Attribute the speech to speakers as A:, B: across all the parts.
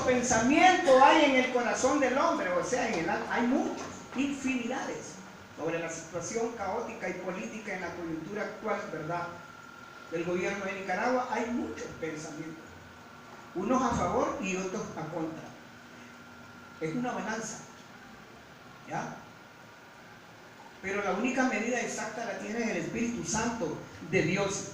A: pensamientos hay en el corazón del hombre, o sea, en el alma. Hay muchos, infinidades, sobre la situación caótica y política en la coyuntura actual, ¿verdad?, del gobierno de Nicaragua. Hay muchos pensamientos, unos a favor y otros a contra. Es una balanza, ¿ya? Pero la única medida exacta la tiene el Espíritu Santo de Dios.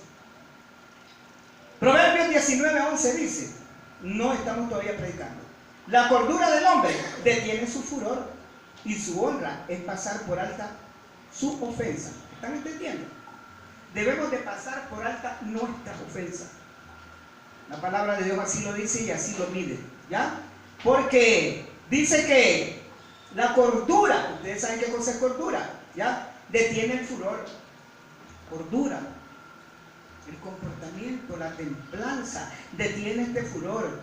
A: Proverbios 19:11 dice, no estamos todavía predicando: la cordura del hombre detiene su furor, y su honra es pasar por alta su ofensa. ¿Están entendiendo? Debemos de pasar por alta nuestras ofensas. La palabra de Dios así lo dice y así lo mide, ¿ya? Porque dice que la cordura, ustedes saben qué cosa es cordura, ¿ya? Detiene el furor. Cordura, el comportamiento, la templanza, detiene este furor.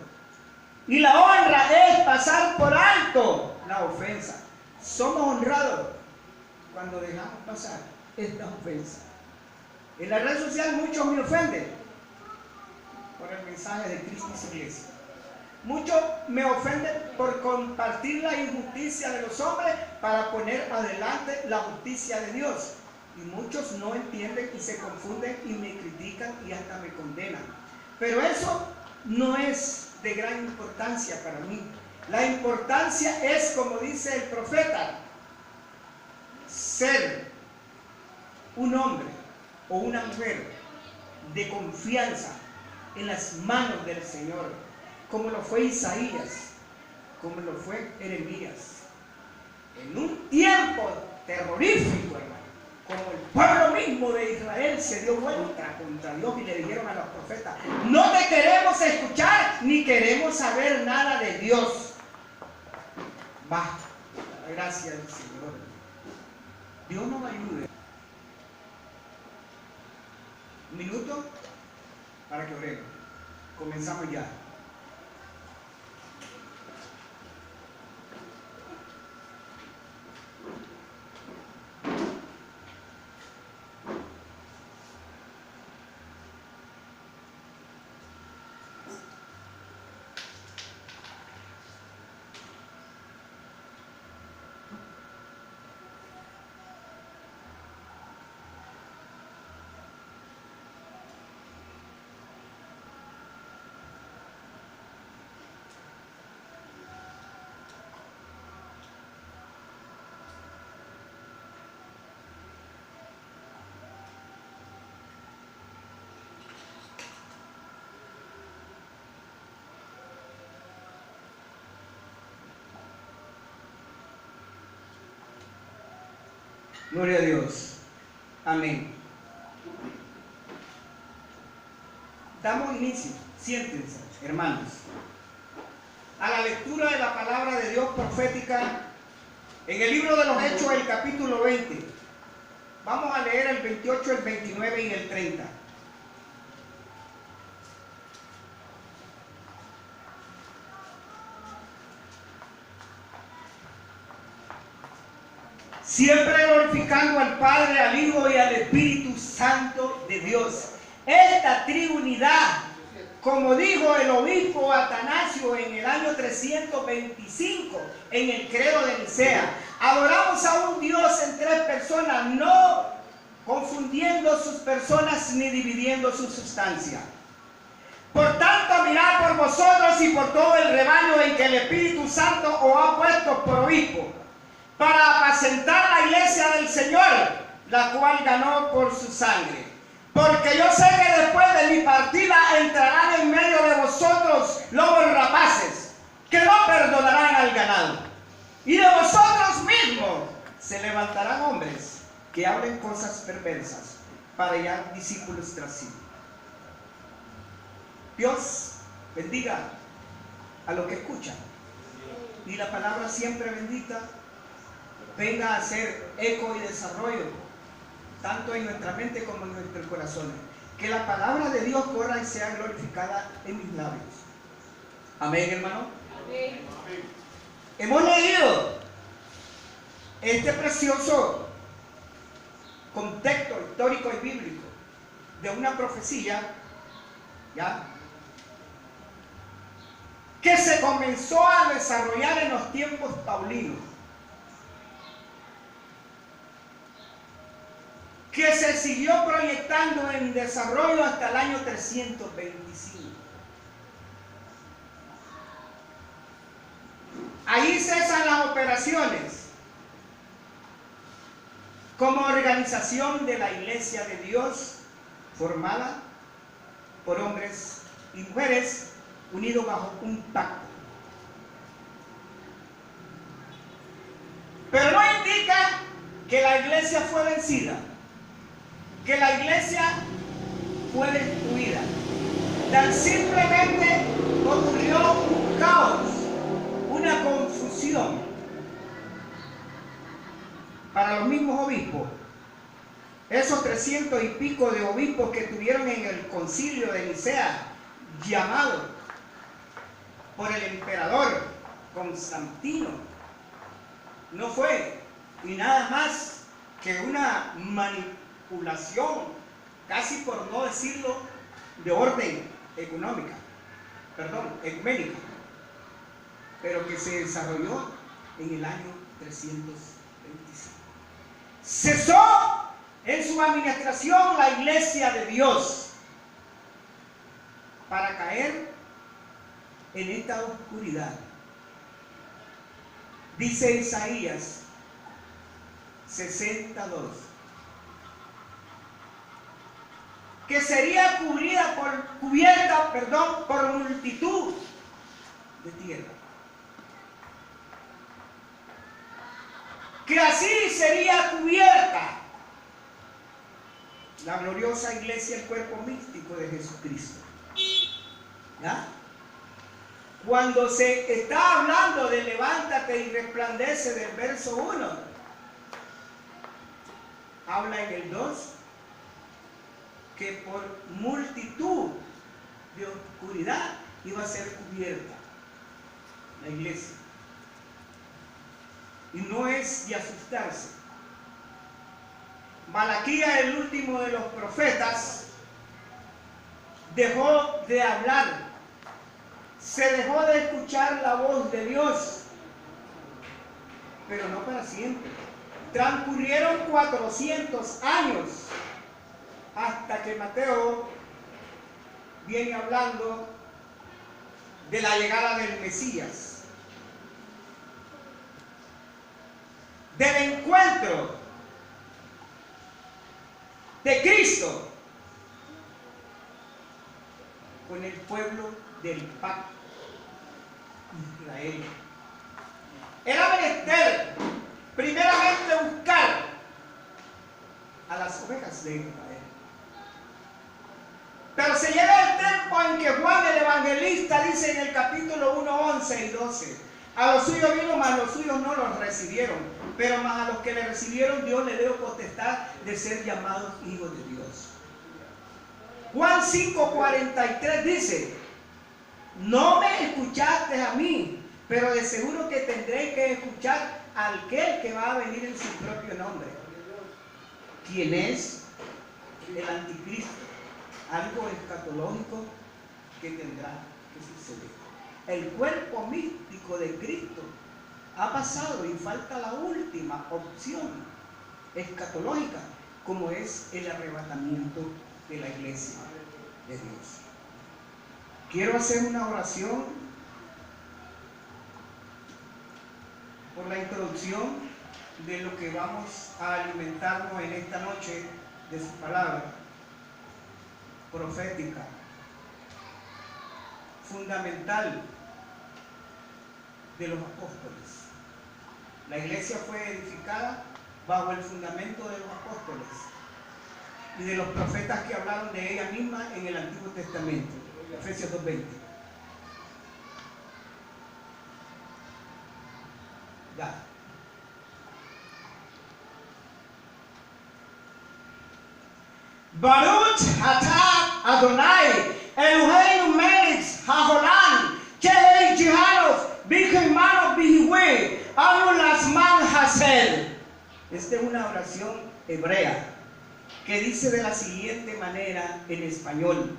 A: Y la honra es pasar por alto la ofensa. Somos honrados cuando dejamos pasar esta ofensa. En la red social muchos me ofenden por el mensaje de Cristo y su iglesia. Muchos me ofenden por compartir la injusticia de los hombres para poner adelante la justicia de Dios. Y muchos no entienden y se confunden y me critican y hasta me condenan. Pero eso no es de gran importancia para mí. La importancia es, como dice el profeta, ser un hombre o una mujer de confianza en las manos del Señor, como lo fue Isaías, como lo fue Jeremías. En un tiempo terrorífico, hermano, como el pueblo mismo de Israel se dio vuelta contra Dios y le dijeron a los profetas: no te queremos escuchar ni queremos saber nada de Dios. Basta, la gracia del Señor. Dios nos ayude. Un minuto para que oremos. Comenzamos ya. Gloria a Dios. Amén. Damos inicio, siéntense, hermanos, a la lectura de la palabra de Dios profética en el libro de los Hechos, el capítulo 20. Vamos a leer el 28, el 29 y el 30. Siempre glorificando al Padre, al Hijo y al Espíritu Santo de Dios. Esta Trinidad, como dijo el obispo Atanasio en el año 325 en el credo de Nicea: adoramos a un Dios en tres personas, no confundiendo sus personas ni dividiendo su sustancia. Por tanto, mirad por vosotros y por todo el rebaño en que el Espíritu Santo os ha puesto por obispo, para apacentar la iglesia del Señor, la cual ganó por su sangre. Porque yo sé que después de mi partida entrarán en medio de vosotros lobos rapaces, que no perdonarán al ganado. Y de vosotros mismos se levantarán hombres que hablen cosas perversas para hallar discípulos tras sí. Dios bendiga a los que escuchan. Y la palabra siempre bendita venga a ser eco y desarrollo, tanto en nuestra mente como en nuestros corazones. Que la palabra de Dios corra y sea glorificada en mis labios. Amén, hermano. Amén. Hemos leído este precioso contexto histórico y bíblico de una profecía, ¿ya?, que se comenzó a desarrollar en los tiempos paulinos, que se siguió proyectando en desarrollo hasta el año 325. Ahí cesan las operaciones como organización de la Iglesia de Dios, formada por hombres y mujeres unidos bajo un pacto. Pero no indica que la iglesia fue vencida, que la iglesia fue destruida. Tan simplemente ocurrió un caos, una confusión para los mismos obispos. Esos 300 y pico de obispos que tuvieron en el concilio de Nicea, llamado por el emperador Constantino, no fue ni nada más que una manipulación, casi por no decirlo, de orden ecuménica, pero que se desarrolló en el año 325. Cesó en su administración la iglesia de Dios para caer en esta oscuridad. Dice Isaías 62 que sería cubierta por multitud de tierra, que así sería cubierta la gloriosa iglesia, el cuerpo místico de Jesucristo. ¿Ya? Cuando se está hablando de levántate y resplandece del verso 1, habla en el 2 que por multitud de oscuridad iba a ser cubierta la iglesia. Y no es de asustarse. Malaquías, el último de los profetas, dejó de hablar, se dejó de escuchar la voz de Dios, pero no para siempre. Transcurrieron 400 años hasta que Mateo viene hablando de la llegada del Mesías, del encuentro de Cristo con el pueblo del pacto Israel. Era menester primeramente buscar a las ovejas de Israel. Pero se llega el tiempo en que Juan el Evangelista dice en el capítulo 1, 11 y 12: a los suyos vino, mas los suyos no los recibieron, pero más a los que le recibieron Dios le dio potestad de ser llamados hijos de Dios. Juan 5:43 dice: no me escuchaste a mí, pero de seguro que tendréis que escuchar a aquel que va a venir en su propio nombre. ¿Quién es? El anticristo. Algo escatológico que tendrá que suceder. El cuerpo místico de Cristo ha pasado y falta la última opción escatológica, como es el arrebatamiento de la iglesia de Dios. Quiero hacer una oración por la introducción de lo que vamos a alimentarnos en esta noche de su palabra profética, fundamental de los apóstoles. La iglesia fue edificada bajo el fundamento de los apóstoles y de los profetas que hablaron de ella misma en el Antiguo Testamento. Efesios 2:20. Ya. Baruch atah Adonai Eloheinu melech haolam kehei jihanos bihimano bihihue anu lasman hasel. Esta es una oración hebrea que dice de la siguiente manera en español: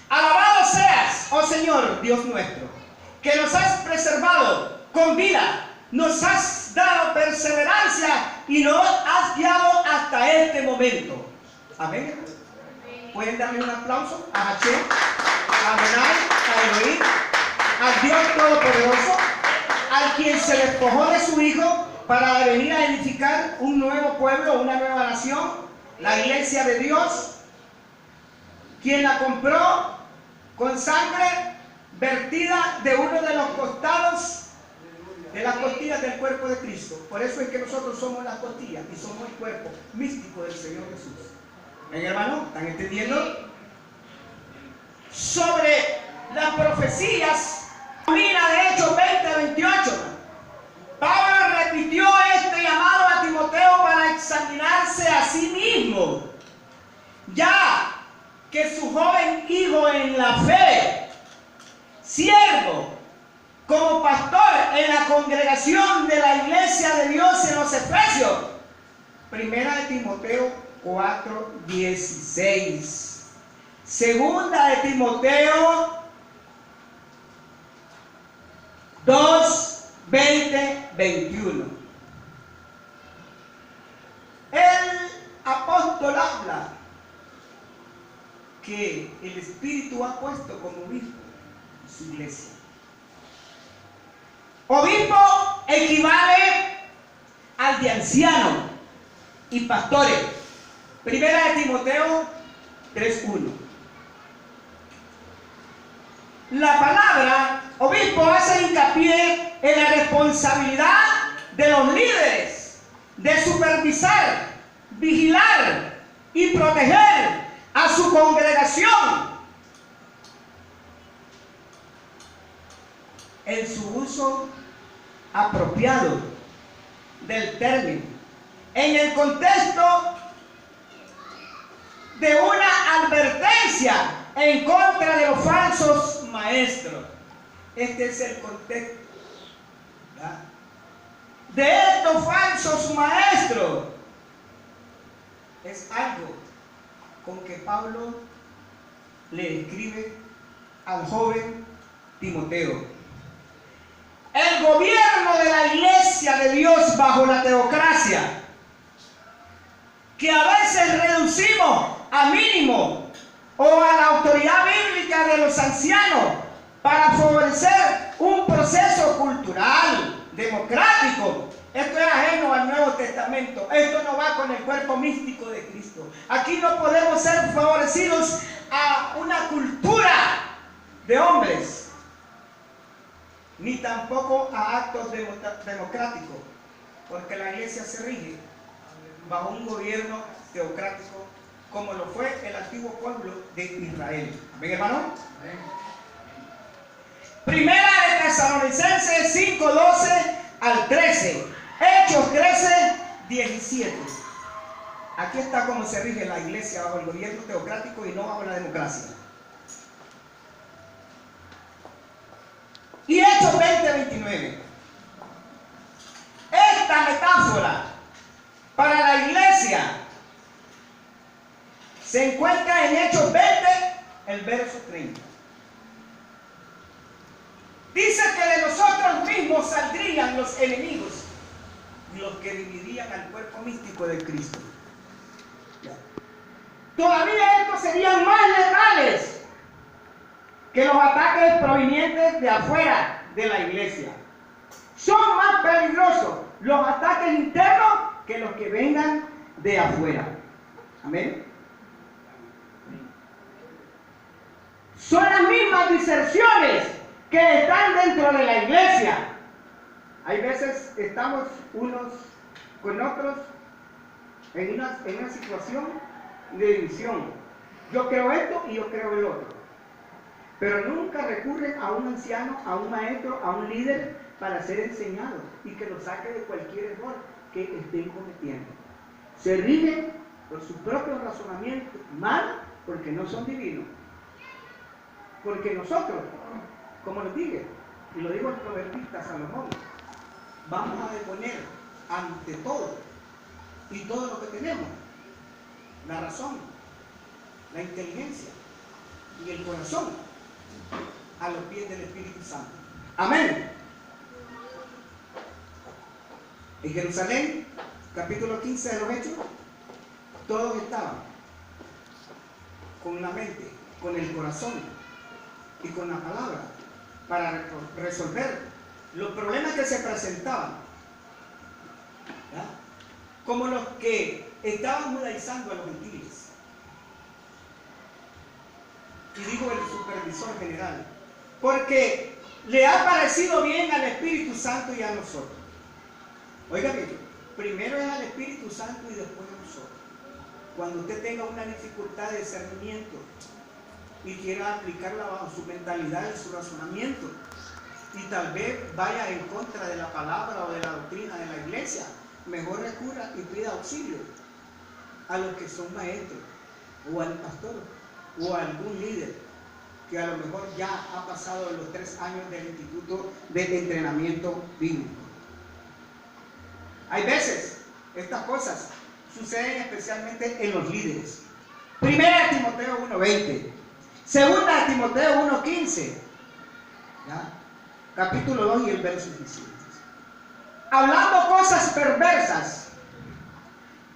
A: alabado seas, oh Señor, Dios nuestro, que nos has preservado con vida, nos has dado perseverancia y nos has guiado hasta este momento. Amén. Pueden darle un aplauso a Hashem, a Adonai, a Elohim, al Dios Todopoderoso, al quien se despojó de su Hijo para venir a edificar un nuevo pueblo, una nueva nación, la iglesia de Dios, quien la compró con sangre vertida de uno de los costados de las costillas del cuerpo de Cristo. Por eso es que nosotros somos las costillas y somos el cuerpo místico del Señor Jesús. ¿Ven, hermano? ¿Están entendiendo? Sobre las profecías, mira de Hechos 20:28. Pablo repitió este llamado a Timoteo para examinarse a sí mismo, ya que su joven hijo en la fe, siervo, como pastor en la congregación de la iglesia de Dios en los Efesios. Primera de Timoteo 4:16. Segunda de Timoteo 2:20-21. El apóstol habla que el Espíritu ha puesto como obispo en su iglesia. Obispo equivale al de anciano y pastores. Primera de Timoteo 3:1. La palabra obispo hace hincapié en la responsabilidad de los líderes de supervisar, vigilar y proteger a su congregación en su uso apropiado del término, en el contexto de una advertencia en contra de los falsos maestros. Este es el contexto, ¿verdad?, de estos falsos maestros. Es algo con que Pablo le escribe al joven Timoteo. El gobierno de la iglesia de Dios bajo la teocracia, que a veces reducimos a mínimo, o a la autoridad bíblica de los ancianos para favorecer un proceso cultural, democrático. Esto es ajeno al Nuevo Testamento. Esto no va con el cuerpo místico de Cristo. Aquí no podemos ser favorecidos a una cultura de hombres, ni tampoco a actos democráticos, porque la iglesia se rige bajo un gobierno teocrático, como lo fue el antiguo pueblo de Israel. ¿Ven, hermano? Primera de Tesalonicenses 5:12-13. Hechos 13:17. Aquí está cómo se rige la iglesia bajo el gobierno teocrático y no bajo la democracia. Y Hechos 20:29. Esta metáfora para la iglesia se encuentra en Hechos 20, el verso 30. Dice que de nosotros mismos saldrían los enemigos y los que dividirían al cuerpo místico de Cristo. Todavía estos serían más letales que los ataques provenientes de afuera de la iglesia. Son más peligrosos los ataques internos que los que vengan de afuera. Amén. Son las mismas diserciones que están dentro de la iglesia. Hay veces estamos unos con otros en una situación de división. Yo creo esto y yo creo el otro. Pero nunca recurren a un anciano, a un maestro, a un líder para ser enseñados y que los saque de cualquier error que estén cometiendo. Se rigen por su propio razonamiento mal, porque no son divinos. Porque nosotros, como nos dije, y lo digo el proverbista Salomón, vamos a deponer ante todo y todo lo que tenemos, la razón, la inteligencia y el corazón, a los pies del Espíritu Santo. Amén. En Jerusalén, capítulo 15 de los Hechos, todos estaban con la mente, con el corazón y con la palabra para resolver los problemas que se presentaban, ¿ya? Como los que estaban judaizando a los gentiles. Y digo el supervisor general, porque le ha parecido bien al Espíritu Santo y a nosotros. Oiga bien, primero es al Espíritu Santo y después a nosotros. Cuando usted tenga una dificultad de discernimiento y quiera aplicarla bajo su mentalidad y su razonamiento, y tal vez vaya en contra de la palabra o de la doctrina de la iglesia, mejor recurra y pida auxilio a los que son maestros, o al pastor, o a algún líder que a lo mejor ya ha pasado los 3 años del Instituto de Entrenamiento Bíblico. Hay veces estas cosas suceden especialmente en los líderes. Primera de Timoteo 1:20, segunda de Timoteo 1:15, ¿ya? Capítulo 2 y el verso 17. Hablando cosas perversas.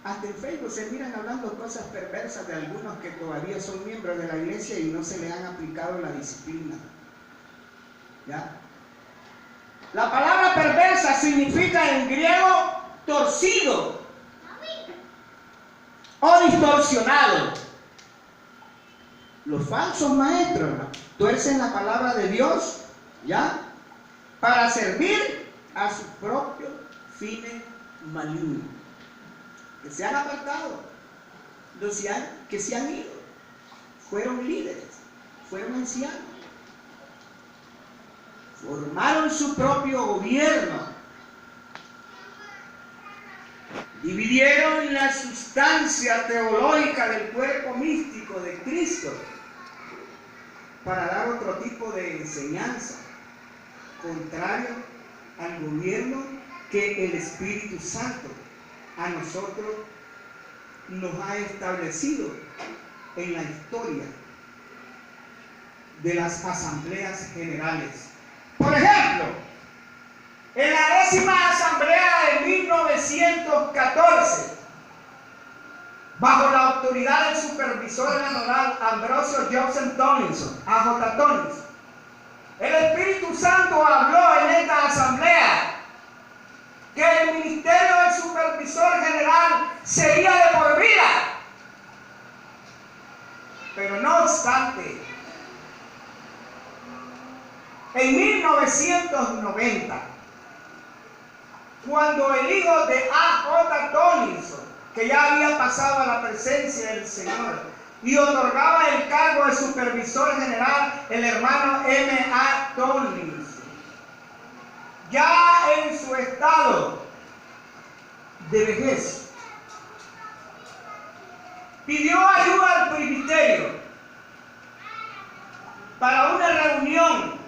A: Hasta en Facebook se miran hablando cosas perversas de algunos que todavía son miembros de la iglesia y no se le han aplicado la disciplina. ¿Ya? La palabra perversa significa en griego torcido o distorsionado. Los falsos maestros tuercen la palabra de Dios, ¿ya?, para servir a sus propios fines malignos. Que se han apartado, los que se han ido, fueron líderes, fueron ancianos, formaron su propio gobierno, dividieron la sustancia teológica del cuerpo místico de Cristo para dar otro tipo de enseñanza, contrario al gobierno que el Espíritu Santo a nosotros nos ha establecido en la historia de las asambleas generales. Por ejemplo, en la 10ª asamblea de 1914, bajo la autoridad del supervisor general Ambrosio Joseph Tomlinson, A.J. Tomlinson, el Espíritu Santo habló en esta asamblea que el ministerio del supervisor general sería de por vida. Pero no obstante, en 1990, cuando el hijo de A.J. Tomlinson, que ya había pasado a la presencia del Señor y otorgaba el cargo de supervisor general, el hermano M.A. Tomlinson, ya en su estado de vejez, pidió ayuda al presbiterio para una reunión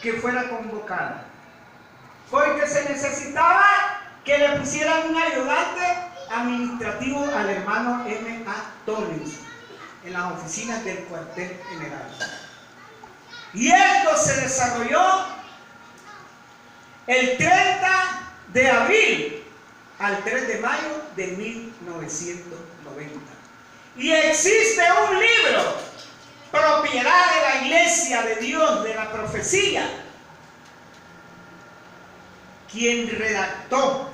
A: que fuera convocada, porque se necesitaba que le pusieran un ayudante administrativo al hermano M.A. Tomlinson en las oficinas del cuartel general. Y esto se desarrolló el 30 de abril al 3 de mayo de 1990. Y existe un libro, propiedad de la Iglesia de Dios de la Profecía, quien redactó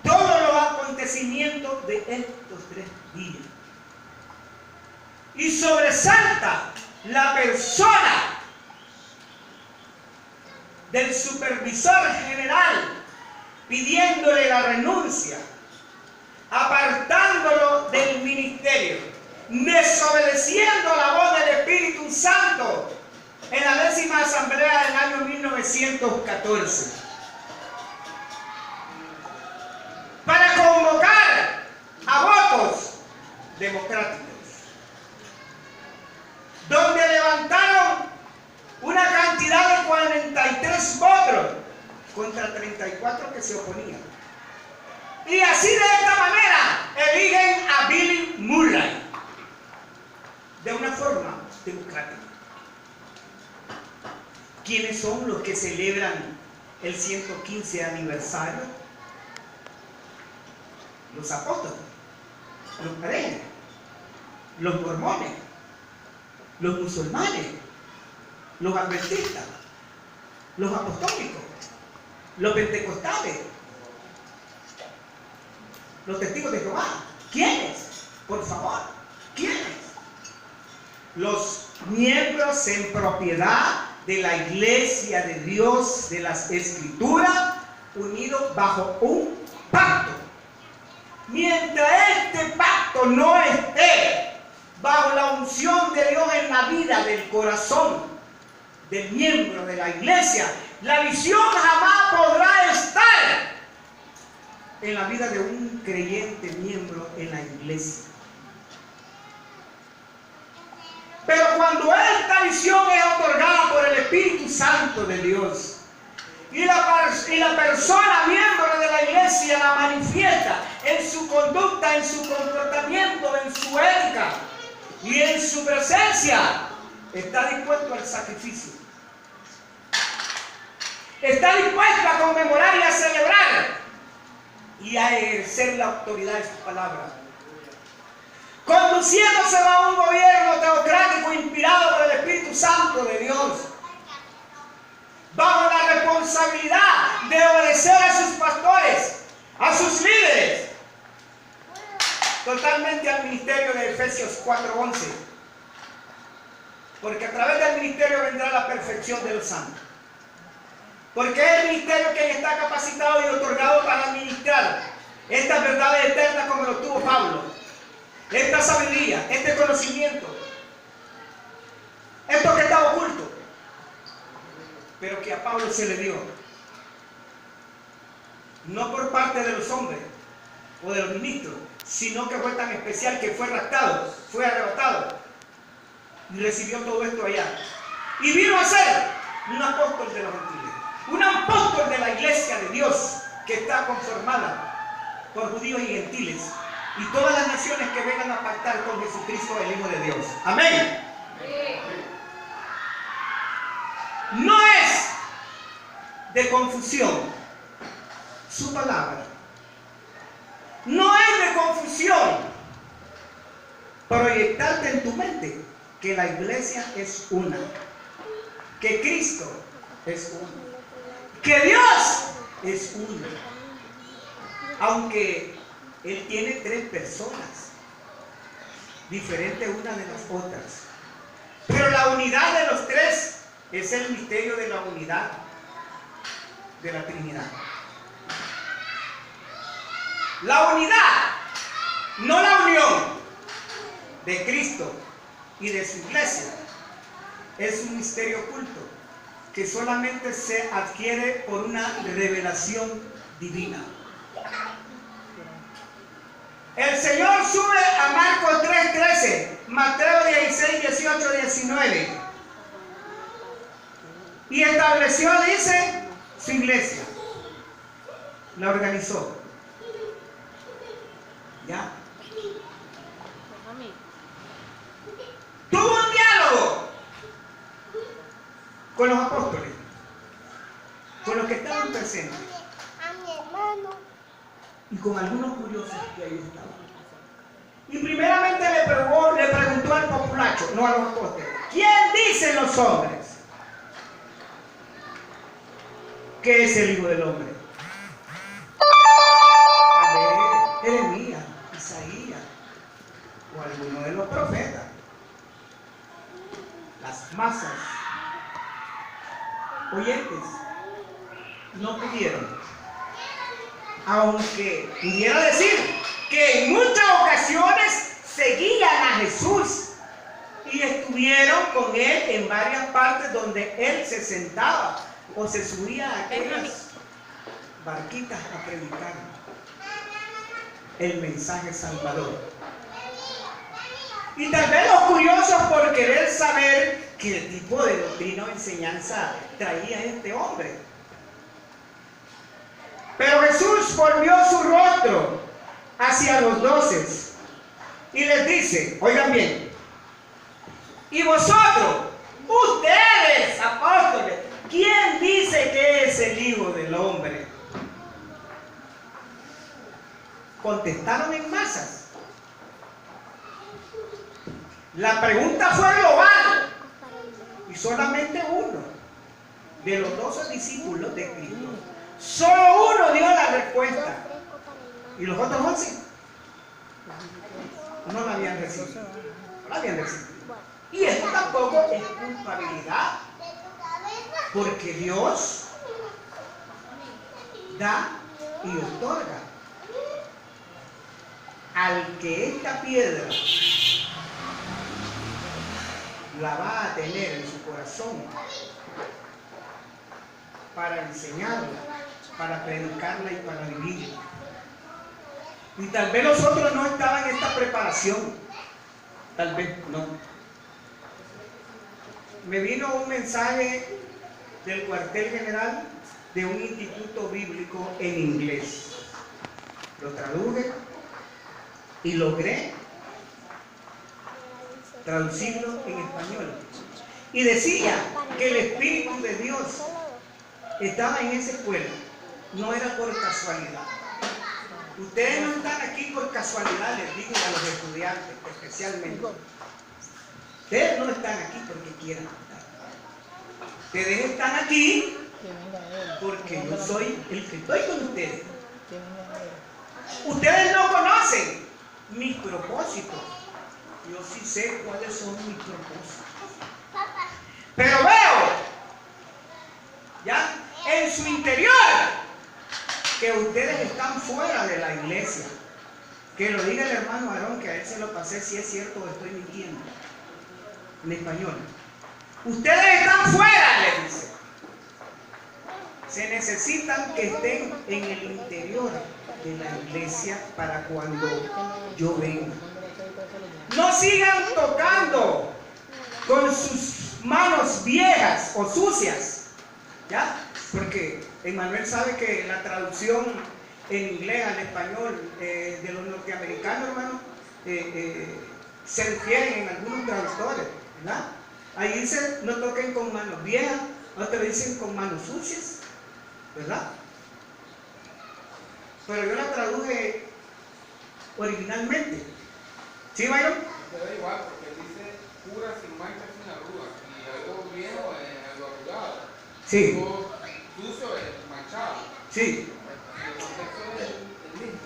A: todos los acontecimientos de estos 3 días. Y sobresalta la persona del supervisor general pidiéndole la renuncia, apartándolo del ministerio, desobedeciendo la voz del Espíritu Santo en la 10ª asamblea del año 1914, para convocar a votos democráticos, donde levantaron una cantidad de 43 votos contra 34 que se oponían. Y así, de esta manera, eligen a Billy Murray de una forma democrática. ¿Quiénes son los que celebran el 115 aniversario? Los apóstoles, los parejas, los mormones, los musulmanes, los adventistas, los apostólicos, los pentecostales, los testigos de Jehová. ¿Quiénes? Por favor, ¿quiénes? Los miembros en propiedad de la iglesia de Dios, de las Escrituras, unidos bajo un pacto. Mientras este pacto no esté bajo la unción de Dios en la vida del corazón del miembro de la iglesia, la visión jamás podrá estar en la vida de un creyente miembro en la iglesia. Pero cuando esta visión es otorgada por el Espíritu Santo de Dios y la persona miembro de la iglesia la manifiesta en su conducta, en su comportamiento, en su ética y en su presencia, está dispuesto al sacrificio, está dispuesto a conmemorar y a celebrar y a ejercer la autoridad de su palabra, conduciéndose a un gobierno teocrático inspirado por el Espíritu Santo de Dios, bajo la responsabilidad de obedecer a sus pastores, a sus líderes, totalmente al ministerio de Efesios 4:11, porque a través del ministerio vendrá la perfección de los santos, porque es el ministerio que está capacitado y otorgado para administrar estas verdades eternas como lo tuvo Pablo, esta sabiduría, este conocimiento, esto que está oculto, pero que a Pablo se le dio, no por parte de los hombres o de los ministros, sino que fue tan especial que fue raptado, fue arrebatado y recibió todo esto allá y vino a ser un apóstol de los gentiles, un apóstol de la iglesia de Dios que está conformada por judíos y gentiles y todas las naciones que vengan a pactar con Jesucristo, el Hijo de Dios. Amén. No es de confusión su palabra. No es de confusión proyectarte en tu mente que la iglesia es una, que Cristo es uno, que Dios es uno, aunque Él tiene tres personas diferentes unas de las otras, pero la unidad de los tres es el misterio de la unidad de la Trinidad. La unidad, no la unión de Cristo y de su iglesia, es un misterio oculto que solamente se adquiere por una revelación divina. El Señor sube a Marcos 3:13, Mateo 16, 18, 19 y estableció, dice, su iglesia, la organizó. ¿Ya? Tuvo un diálogo con los apóstoles, con los que estaban presentes, y con algunos curiosos que ahí estaban. Y primeramente le preguntó al populacho, no a los apóstoles: ¿quién dicen los hombres que es el Hijo del Hombre? A ver, Jeremías, Isaías o alguno de los profetas. Las masas oyentes no pudieron, aunque pudiera decir que en muchas ocasiones seguían a Jesús y estuvieron con Él en varias partes donde Él se sentaba o se subía a aquellas barquitas a predicar el mensaje salvador. Y tal vez los curiosos, por querer saber qué tipo de doctrina o enseñanza traía este hombre. Pero Jesús volvió su rostro hacia los 12 y les dice, oigan bien, y vosotros, ustedes apóstoles, contestaron en masas. La pregunta fue global y solamente uno de los 12 discípulos de Cristo, solo uno dio la respuesta y los otros 11 no la habían recibido. No la habían recibido. Y esto tampoco es culpabilidad, porque Dios da y otorga. Al que esta piedra la va a tener en su corazón para enseñarla, para predicarla y para vivirla. Y tal vez los otros no estaban en esta preparación, tal vez no. Me vino un mensaje del cuartel general de un instituto bíblico en inglés. Lo traduje y logré traducirlo en español. Y decía que el Espíritu de Dios estaba en esa escuela. No era por casualidad. Ustedes no están aquí por casualidad, les digo a los estudiantes especialmente. Ustedes no están aquí porque quieran estar. Ustedes están aquí porque yo soy el que estoy con ustedes. Ustedes no conocen mis propósitos. Yo sí sé cuáles son mis propósitos. Pero veo, ya, en su interior, que ustedes están fuera de la iglesia. Que lo diga el hermano Aarón, que a él se lo pasé si es cierto o estoy mintiendo. En español. Ustedes están fuera, le dice. Se necesitan que estén en el interior de la iglesia para cuando yo venga. No sigan tocando con sus manos viejas o sucias, ¿ya? Porque Emmanuel sabe que la traducción en inglés al español de los norteamericanos, hermano, se refieren en algunos traductores, ¿verdad? Ahí dice, no toquen con manos viejas, otros dicen con manos sucias, ¿verdad? Pero yo la traduje originalmente. ¿Sí, Byron?
B: Se da igual, porque dice pura, sin mancha, sin arruga. Y algo viejo es algo arrugado.
A: Sí.
B: Algo sucio es manchado.
A: Sí.
B: El contexto es el mismo.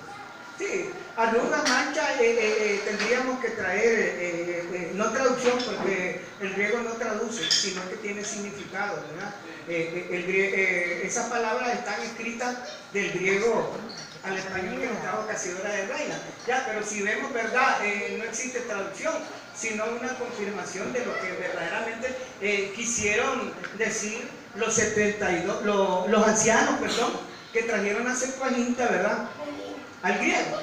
A: Sí, arruga, mancha, tendríamos que traer, no traducción, porque el griego no traduce, sino que tiene significado, ¿verdad? Esas palabras están escritas del griego al español que nos trajo Casidora de Reina. Ya, pero si vemos, ¿verdad? No existe traducción, sino una confirmación de lo que verdaderamente quisieron decir los 72, los ancianos, perdón, que trajeron a Septuaginta, ¿verdad? Al griego.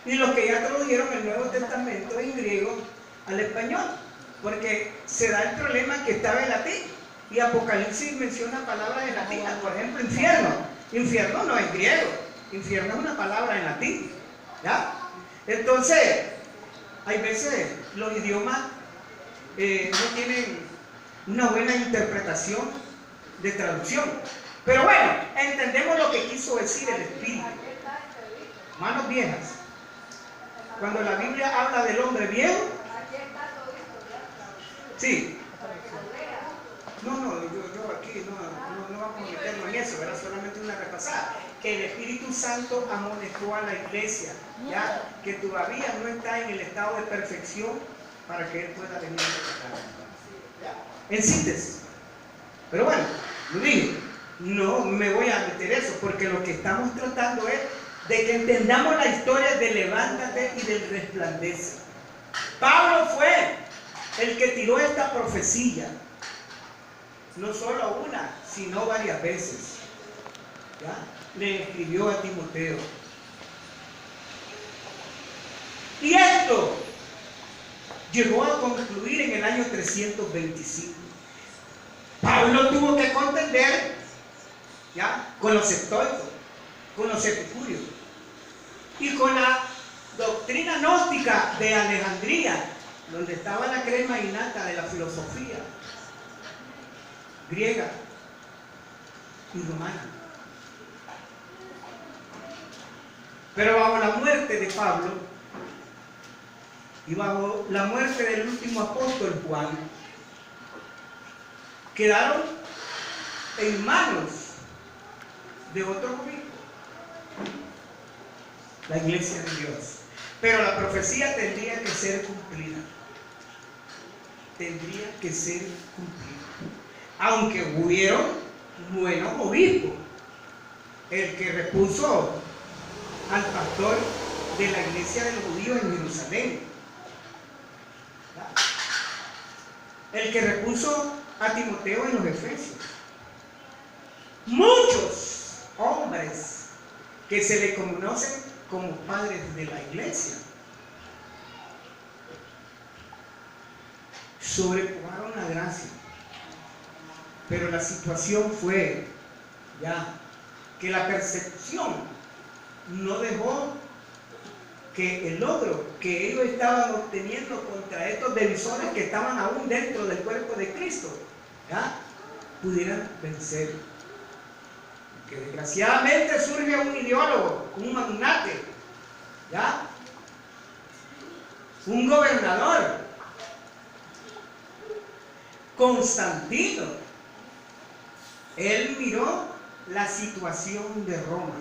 A: Y los que ya tradujeron el Nuevo Testamento en griego al español. Porque se da el problema que estaba en latín. Y Apocalipsis menciona palabras en latín. Por ejemplo, infierno. Infierno no es griego. Infierno es una palabra en latín. ¿Ya? Entonces, hay veces los idiomas no tienen una buena interpretación de traducción. Pero bueno, entendemos lo que quiso decir el Espíritu. Manos viejas. Cuando la Biblia habla del hombre viejo, sí. No, yo aquí no vamos a meternos en eso, ¿verdad? Solamente una repasada. Que el Espíritu Santo amonestó a la iglesia, ya que todavía no está en el estado de perfección para que Él pueda venir a tratar. En síntesis. Pero bueno, lo dije, no me voy a meter eso, porque lo que estamos tratando es de que entendamos la historia del levántate y del resplandece. Pablo fue el que tiró esta profecía, no solo una, sino varias veces. ¿Ya? Le escribió a Timoteo. Y esto llegó a concluir en el año 325. Pablo tuvo que contender, ¿ya?, con los estoicos, con los epicúreos y con la doctrina gnóstica de Alejandría, donde estaba la crema innata de la filosofía griega y romana. Pero bajo la muerte de Pablo y bajo la muerte del último apóstol Juan, quedaron en manos de otro obispo, la iglesia de Dios. Pero la profecía tendría que ser cumplida. Tendría que ser cumplida. Aunque hubieron buenos obispos. El que repuso al pastor de la iglesia de los judíos en Jerusalén. El que repuso a Timoteo en los Efesios. Muchos hombres que se le conocen como padres de la iglesia sobrepujaron la gracia, pero la situación fue ya que la percepción no dejó que el logro que ellos estaban obteniendo contra estos divisores que estaban aún dentro del cuerpo de Cristo ya pudieran vencer. Que desgraciadamente surge un ideólogo, un magnate, ¿ya? Un gobernador, Constantino. Él miró la situación de Roma.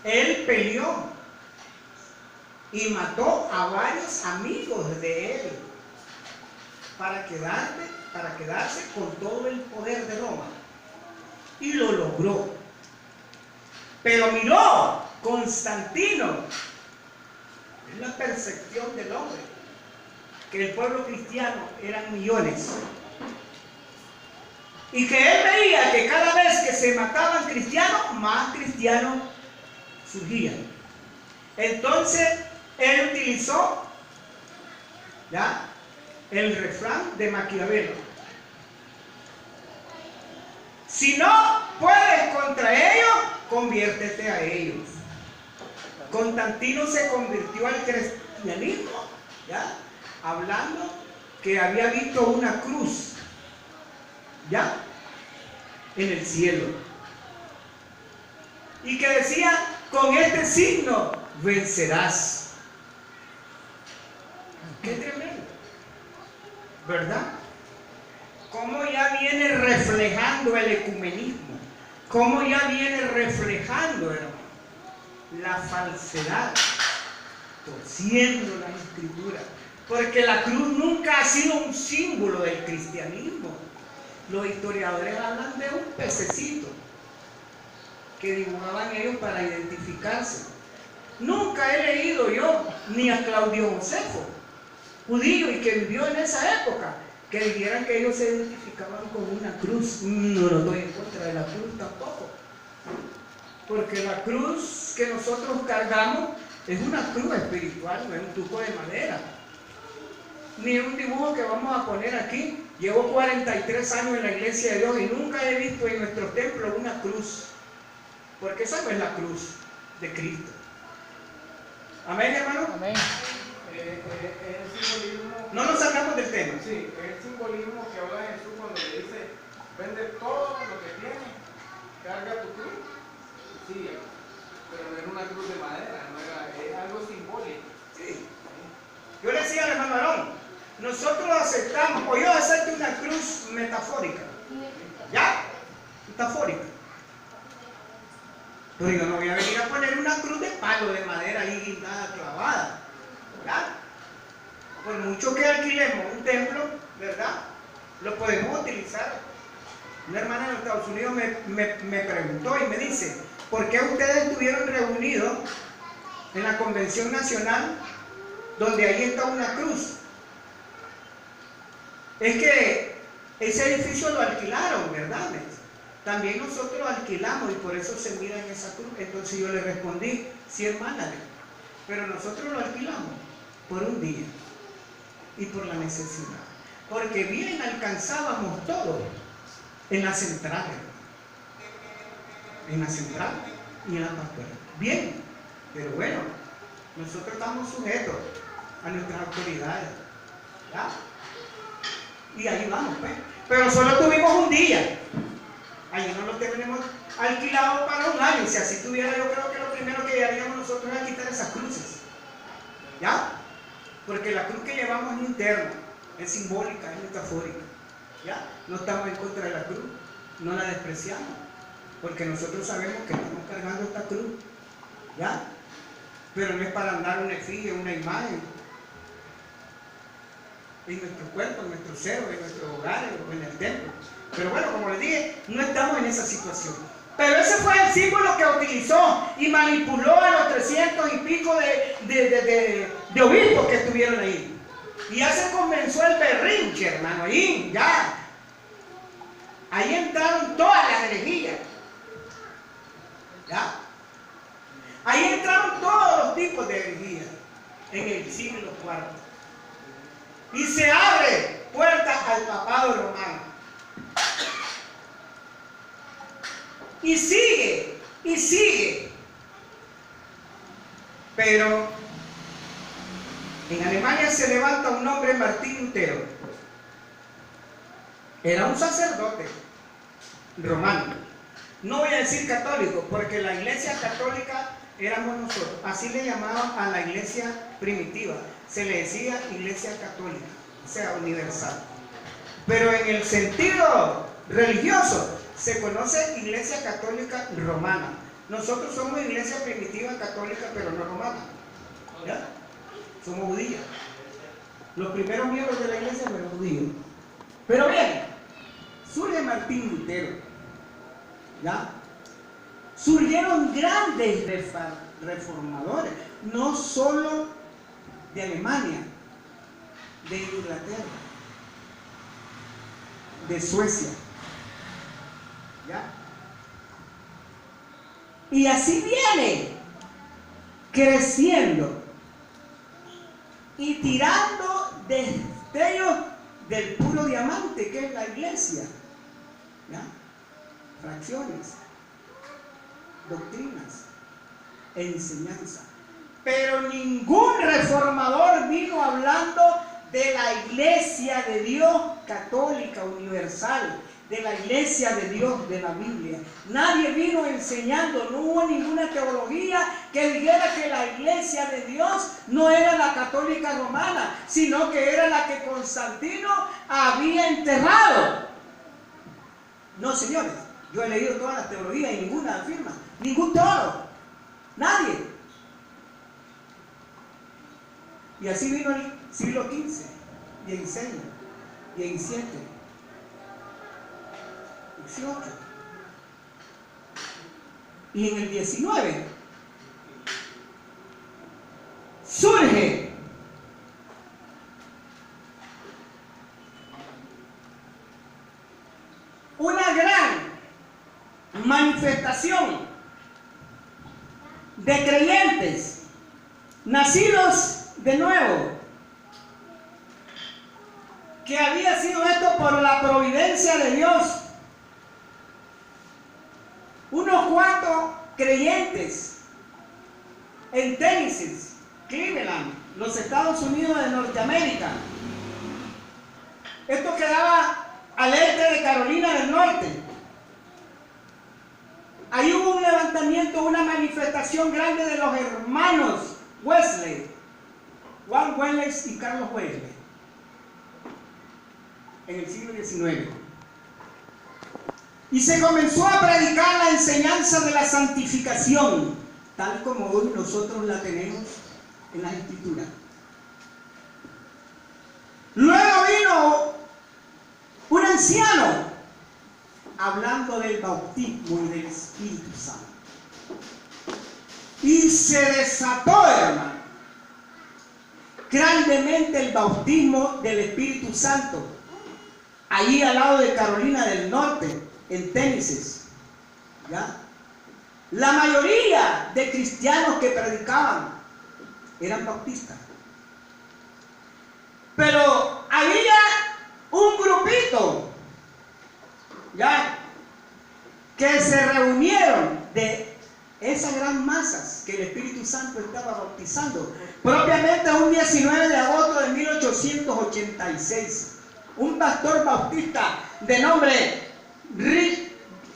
A: Él peleó y mató a varios amigos de él para quedarse con todo el poder de Roma. Y lo logró. Pero miró Constantino, es la percepción del hombre, que el pueblo cristiano eran millones. Y que él veía que cada vez que se mataban cristianos, más cristianos surgían. Entonces, él utilizó ¿ya? El refrán de Maquiavelo. Si no puedes contra ellos, conviértete a ellos. Constantino se convirtió al cristianismo, ¿ya? Hablando que había visto una cruz, ¿ya? En el cielo. Y que decía, con este signo vencerás. Qué tremendo, ¿verdad? Cómo ya viene reflejando el ecumenismo, cómo ya viene reflejando, hermano, la falsedad, torciendo la escritura, porque la cruz nunca ha sido un símbolo del cristianismo. Los historiadores hablan de un pececito que dibujaban ellos para identificarse. Nunca he leído yo ni a Claudio Josefo, judío y que vivió en esa época, que dijeran que ellos se identificaban con una cruz. No lo doy en contra de la cruz tampoco, porque la cruz que nosotros cargamos es una cruz espiritual, no es un tuco de madera, ni un dibujo que vamos a poner aquí. Llevo 43 años en la iglesia de Dios y nunca he visto en nuestro templo una cruz, porque esa no es la cruz de Cristo. Amén, hermano.
B: Amén. El simbolismo.
A: No nos sacamos del tema.
B: Sí, el simbolismo que habla Jesús cuando le dice: vende todo lo que tienes, carga tu cruz, sí, pero no era una cruz de madera, no era, es algo simbólico.
A: Sí. Yo le decía al hermano Aarón, nosotros aceptamos, o yo acepto una cruz metafórica, ¿ya? Metafórica. Pero yo no voy a venir a poner una cruz de palo de madera ahí guindada, clavada, ¿verdad? Por mucho que alquilemos un templo, ¿verdad? Lo podemos utilizar. Una hermana de los Estados Unidos me preguntó y me dice, ¿por qué ustedes estuvieron reunidos en la Convención Nacional donde ahí está una cruz? Es que ese edificio lo alquilaron, ¿verdad? También nosotros alquilamos y por eso se mira en esa cruz. Entonces yo le respondí, sí, hermana, pero nosotros lo alquilamos por un día y por la necesidad, porque bien alcanzábamos todo en la central, y en la pastora. Bien, pero bueno, nosotros estamos sujetos a nuestras autoridades, ¿ya? Y ahí vamos, pues. Pero solo tuvimos un día. Allí no lo tenemos alquilado para un año. Si así tuviera, yo creo que lo primero que haríamos nosotros era quitar esas cruces. ¿Ya? Porque la cruz que llevamos es interna, es simbólica, es metafórica. ¿Ya? No estamos en contra de la cruz, no la despreciamos, porque nosotros sabemos que estamos cargando esta cruz. ¿Ya? Pero no es para andar una efigie, una imagen en nuestro cuerpo, en nuestro ser, en nuestros hogares o en el templo. Pero bueno, como les dije, no estamos en esa situación. Pero ese fue el símbolo que utilizó y manipuló a los 300 y pico de obispos que estuvieron ahí. Y ya se comenzó el berrinche, hermano, ahí, ya. Ahí entraron todas las herejías. ¿Ya? Ahí entraron todos los tipos de herejías en el siglo IV. Y se abre puerta al papado romano. Y sigue, y sigue. Pero en Alemania se levanta un hombre, Martín Lutero. Era un sacerdote romano. No voy a decir católico, porque la iglesia católica éramos nosotros. Así le llamaban a la iglesia primitiva. Se le decía iglesia católica, o sea, universal. Pero en el sentido religioso se conoce iglesia católica romana. Nosotros somos iglesia primitiva católica, pero no romana. ¿Ya? Somos judíos. Los primeros miembros de la iglesia fueron judíos. Pero bien, surge Martín Lutero. ¿Ya? Surgieron grandes reformadores, no solo de Alemania, de Inglaterra, de Suecia. ¿Ya? Y así viene creciendo y tirando destellos del puro diamante que es la iglesia. ¿Ya? Fracciones, doctrinas, enseñanza. Pero ningún reformador vino hablando de la iglesia de Dios católica universal, de la iglesia de Dios de la Biblia. Nadie vino enseñando, no hubo ninguna teología que dijera que la iglesia de Dios no era la católica romana, sino que era la que Constantino había enterrado. No, señores, yo he leído todas las teologías y ninguna afirma, ningún teólogo, nadie. Y así vino el siglo XV, y XVI, y XVII, XVIII. Y en el XIX surge una gran manifestación de creyentes nacidos de nuevo, que había sido esto por la providencia de Dios. Unos cuantos creyentes en Tennessee, Cleveland, los Estados Unidos de Norteamérica. Esto quedaba al este de Carolina del Norte. Ahí hubo un levantamiento, una manifestación grande de los hermanos Wesley, Juan Wesley y Carlos Wesley, en el siglo XIX. Y se comenzó a predicar la enseñanza de la santificación, tal como hoy nosotros la tenemos en las Escrituras. Luego vino un anciano hablando del bautismo y del Espíritu Santo. Y se desató, hermano, grandemente el bautismo del Espíritu Santo, allí al lado de Carolina del Norte, en Tennessee. ¿Ya? La mayoría de cristianos que predicaban eran bautistas. Pero había un grupito, ¿ya?, que se reunieron de esas gran masas que el Espíritu Santo estaba bautizando. Propiamente un 19 de agosto de 1886, un pastor bautista de nombre Rick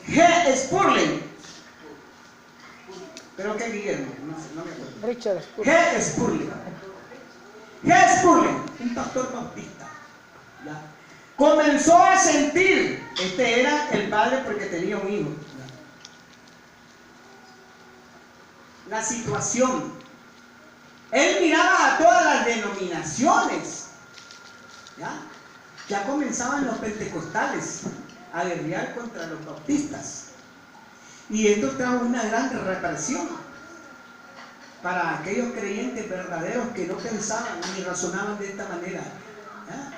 A: G. Spurling Creo que Guillermo, no sé, no me acuerdo.
C: Richard Spurgeon.
A: G. Spurgeon. G. Spurgeon, un pastor bautista, ¿ya? Comenzó a sentir, este era el padre porque tenía un hijo, ¿ya? La situación. Él miraba a todas las denominaciones, ¿ya? Ya comenzaban los pentecostales a guerrear contra los bautistas. Y esto trajo una gran represión para aquellos creyentes verdaderos que no pensaban ni razonaban de esta manera, ¿ya?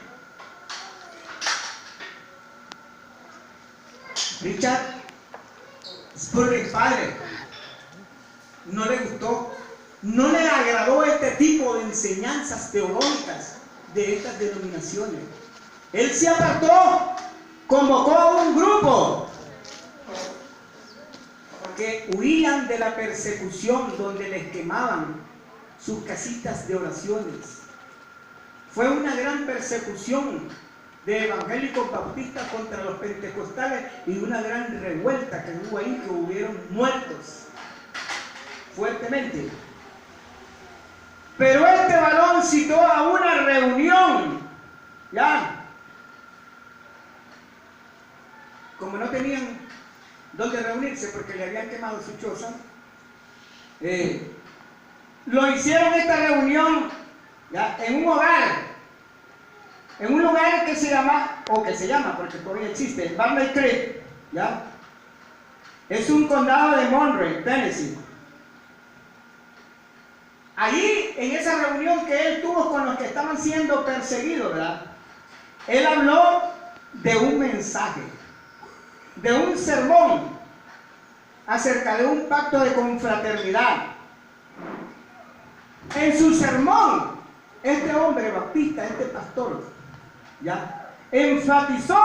A: Richard Spurgeon, padre, no le gustó, no le agradó este tipo de enseñanzas teológicas de estas denominaciones. Él se apartó, convocó a un grupo que huían de la persecución donde les quemaban sus casitas de oraciones. Fue una gran persecución de evangélicos bautistas contra los pentecostales y una gran revuelta que hubo ahí, que hubieron muertos fuertemente. Pero este varón citó a una reunión, ¿ya? Como no tenían donde reunirse porque le habían quemado su choza, lo hicieron esta reunión, ¿ya? En un hogar, en un lugar que se llama, o que se llama porque todavía existe, Barney Creek, ¿ya? Es un condado de Monroe, Tennessee. Allí, en esa reunión que él tuvo con los que estaban siendo perseguidos, ¿verdad? Él habló de un mensaje, de un sermón acerca de un pacto de confraternidad. En su sermón, este hombre bautista, este pastor, ¿ya? Enfatizó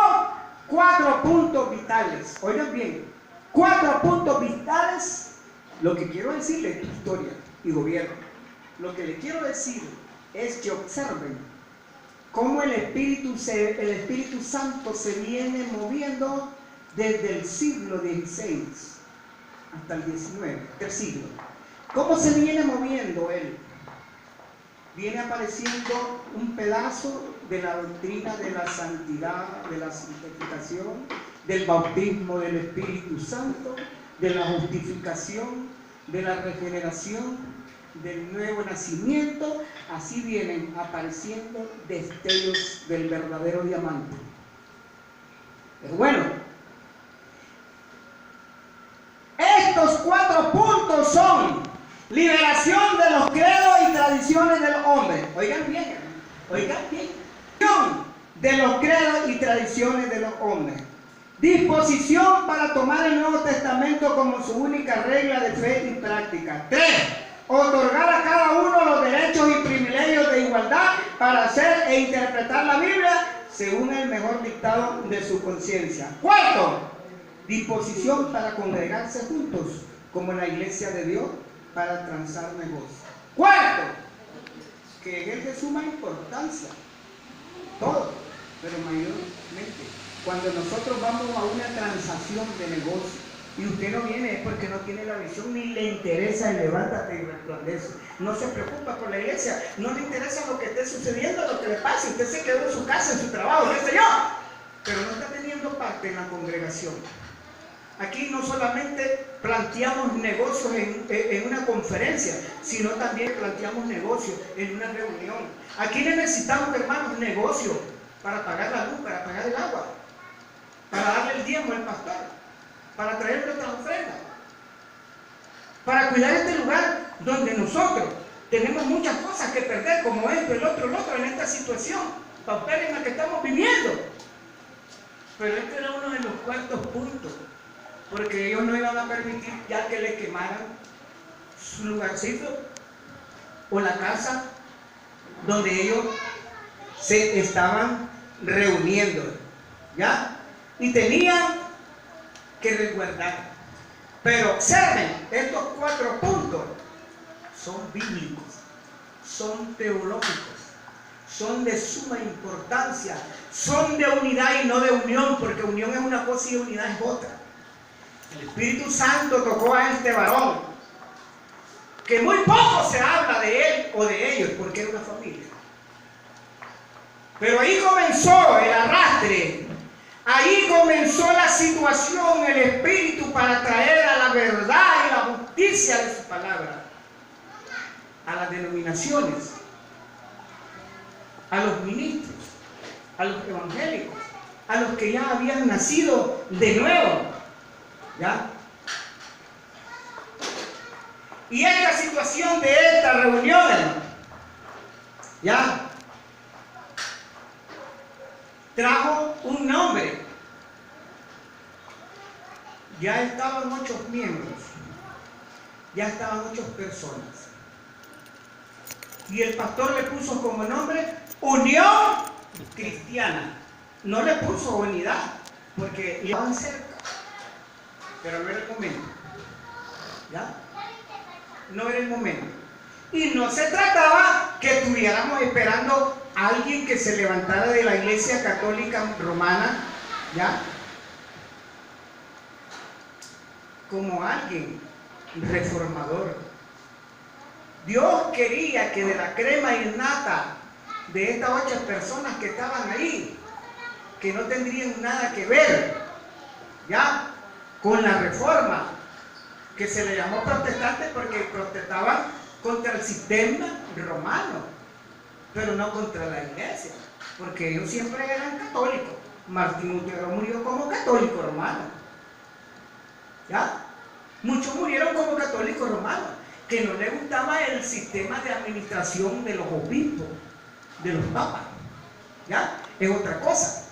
A: 4 puntos vitales. Oigan bien, 4 puntos vitales. Lo que quiero decirle es historia y gobierno. Lo que le quiero decir es que observen cómo el Espíritu Santo se viene moviendo desde el siglo XVI hasta el XIX, el siglo. ¿Cómo se viene moviendo él? Viene apareciendo un pedazo de la doctrina de la santidad, de la santificación, del bautismo del Espíritu Santo, de la justificación, de la regeneración, del nuevo nacimiento. Así vienen apareciendo destellos del verdadero diamante. Pero bueno, estos 4 puntos son liberación de los credos y tradiciones de los hombres. Oigan bien, oigan bien. De los credos y tradiciones de los hombres. Disposición para tomar el Nuevo Testamento como su única regla de fe y práctica. 3. Otorgar a cada uno los derechos y privilegios de igualdad para hacer e interpretar la Biblia según el mejor dictado de su conciencia. 4. Disposición para congregarse juntos como la iglesia de Dios para transar negocios. 4. Que es de suma importancia. Todo, pero mayormente cuando nosotros vamos a una transacción de negocio y usted no viene es porque no tiene la visión ni le interesa el levántate y resplandece. No se preocupa por la iglesia, no le interesa lo que esté sucediendo, lo que le pase. Usted se quedó en su casa, en su trabajo, qué sé yo, pero no está teniendo parte en la congregación. Aquí no solamente planteamos negocios en una conferencia, sino también planteamos negocios en una reunión. Aquí necesitamos, hermanos, negocios para pagar la luz, para pagar el agua, para darle el diezmo al pastor, para traer nuestras ofrendas, para cuidar este lugar donde nosotros tenemos muchas cosas que perder, como esto, el otro, en esta situación paupérrima en la que estamos viviendo. Pero este era uno de los 4 puntos, porque ellos no iban a permitir ya que le quemaran su lugarcito o la casa donde ellos se estaban reuniendo, ¿ya? Y tenían que resguardar. Pero observen, estos 4 puntos son bíblicos, son teológicos, son de suma importancia, son de unidad y no de unión, porque unión es una cosa y unidad es otra. El Espíritu Santo tocó a este varón que muy poco se habla de él o de ellos, porque era una familia. Pero ahí comenzó el arrastre, ahí comenzó la situación, el Espíritu para traer a la verdad y la justicia de su palabra a las denominaciones, a los ministros, a los evangélicos, a los que ya habían nacido de nuevo, ¿ya? Y esta situación de esta reunión, ¿ya? Trajo un nombre. Ya estaban muchos miembros, ya estaban muchas personas. Y el pastor le puso como nombre Unión Cristiana. No le puso unidad, porque iban cerca. Pero no era el momento. ¿Ya? No era el momento. Y no se trataba que estuviéramos esperando a alguien que se levantara de la Iglesia Católica Romana, ¿ya? Como alguien reformador. Dios quería que de la crema innata de estas 8 personas que estaban ahí, que no tendrían nada que ver, ¿ya?, con la reforma, que se le llamó protestantes porque protestaban contra el sistema romano, pero no contra la iglesia, porque ellos siempre eran católicos. Martín Lutero murió como católico romano, ¿ya? Muchos murieron como católicos romanos, que no les gustaba el sistema de administración de los obispos, de los papas, ¿ya? Es otra cosa.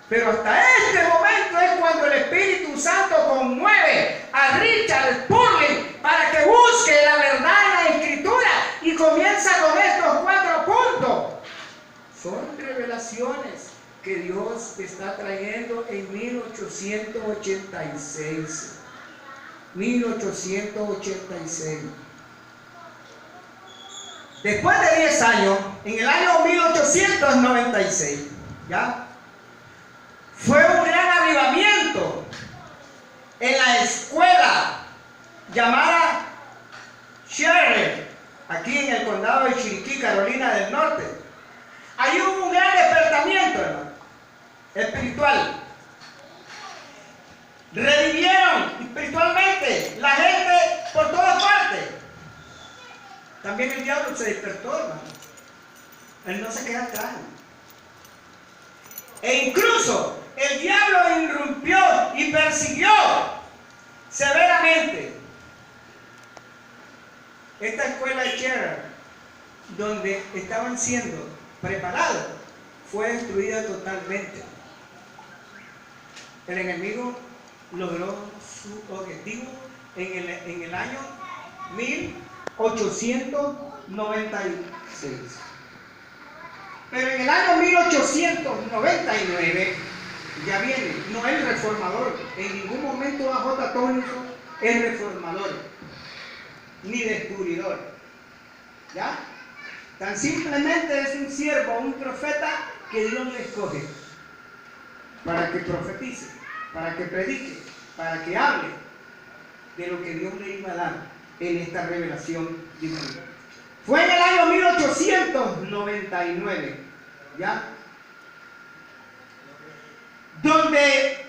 A: Pero hasta este momento es cuando el Espíritu Santo conmueve a Richard Spurgeon para que busque la verdad en la Escritura, y comienza con estos 4 puntos. Son revelaciones que Dios está trayendo en 1886. 1886. Después de 10 años, en el año 1896, ¿ya?, fue un gran avivamiento en la escuela llamada Sherry, aquí en el condado de Chiriquí, Carolina del Norte. Ahí hubo un gran despertamiento, hermano, espiritual. Revivieron espiritualmente la gente por todas partes. También el diablo se despertó, hermano. Él no se queda atrás. E incluso el diablo irrumpió y persiguió severamente esta escuela de Sherry, donde estaban siendo preparados, fue destruida totalmente. El enemigo logró su objetivo en el año 1896. Pero en el año 1899 ya viene, no es reformador. En ningún momento A.J. Tomlinson es reformador, ni descubridor, ¿ya? Tan simplemente es un siervo, un profeta que Dios le escoge para que profetice, para que predique, para que hable de lo que Dios le iba a dar en esta revelación divina. Fue en el año 1899, ¿ya?, donde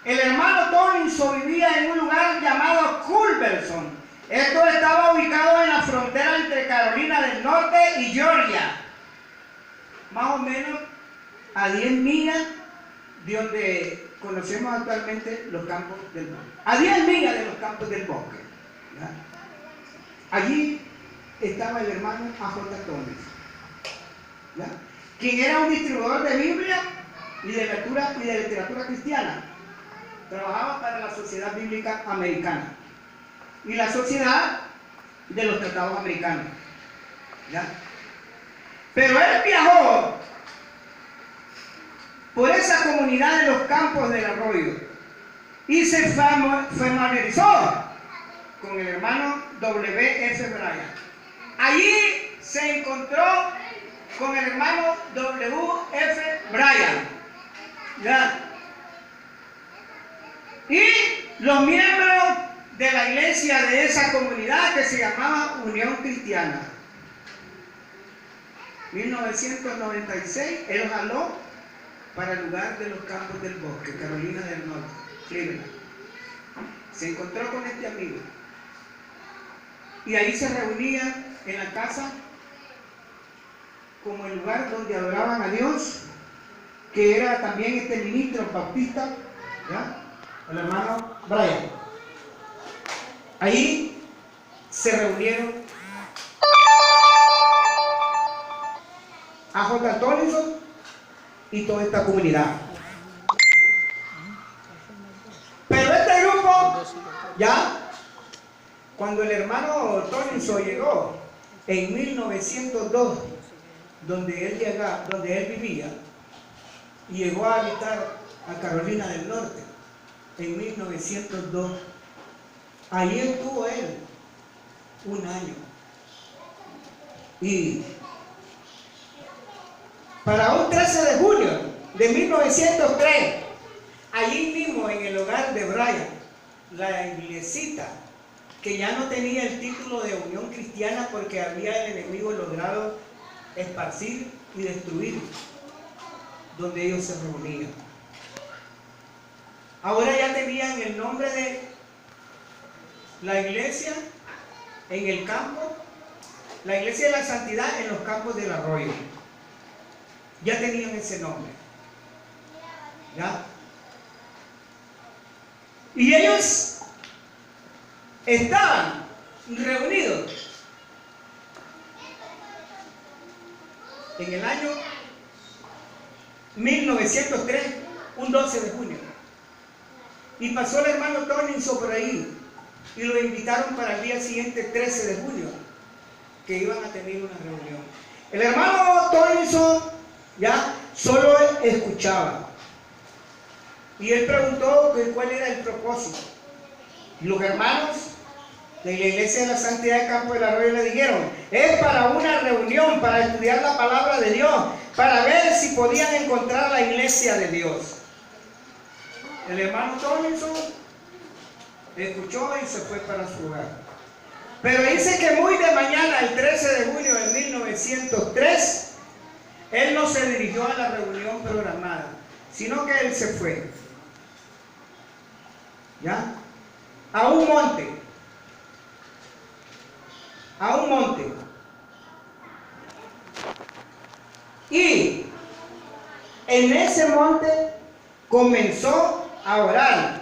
A: el hermano Tomlinson vivía en un lugar llamado Culberson. Esto estaba ubicado en la frontera entre Carolina del Norte y Georgia, más o menos a 10 millas de donde conocemos actualmente los campos del bosque. A 10 millas de los campos del bosque, ¿ya? Allí estaba el hermano A.J. Tomlinson, ¿ya?, quien era un distribuidor de Biblia y de literatura cristiana. Trabajaba para la Sociedad Bíblica Americana y la Sociedad de los Tratados Americanos, ¿ya? Pero él viajó por esa comunidad de los campos del arroyo y se familiarizó con el hermano W.F. Bryan. Allí se encontró con el hermano W.F. Bryan, ¿ya?, y los miembros de la iglesia de esa comunidad que se llamaba Unión Cristiana. 1996, él jaló para el lugar de los Campos del Bosque, Carolina del Norte, Cleveland. Se encontró con este amigo y ahí se reunían en la casa como el lugar donde adoraban a Dios, que era también este ministro bautista, ¿ya? El hermano Brian. Ahí se reunieron a J. Tomlinson y toda esta comunidad. Pero este grupo, ya, cuando el hermano Tomlinson llegó en 1902, donde él vivía, y llegó a habitar a Carolina del Norte en 1902, ahí estuvo él un año. Y para un 13 de junio de 1903, allí mismo en el hogar de Brian, la iglesita, que ya no tenía el título de Unión Cristiana porque había el enemigo logrado esparcir y destruir donde ellos se reunían. Ahora ya tenían el nombre de la iglesia en el campo, la iglesia de la santidad en los campos del arroyo. Ya tenían ese nombre. ¿Ya? Y ellos estaban reunidos en el año 1903, un 12 de junio. Y pasó el hermano Tomlinson por ahí y lo invitaron para el día siguiente, 13 de junio, que iban a tener una reunión. El hermano Tomlinson ya solo escuchaba. Y él preguntó cuál era el propósito. Y los hermanos de la iglesia de la santidad de Campo del Arroyo le dijeron: es para una reunión, para estudiar la palabra de Dios, para ver si podían encontrar la iglesia de Dios. El hermano Tomlinson escuchó y se fue para su hogar. Pero dice que muy de mañana, el 13 de junio de 1903, él no se dirigió a la reunión programada, sino que él se fue, ¿ya?, a un monte. Y en ese monte comenzó a orar,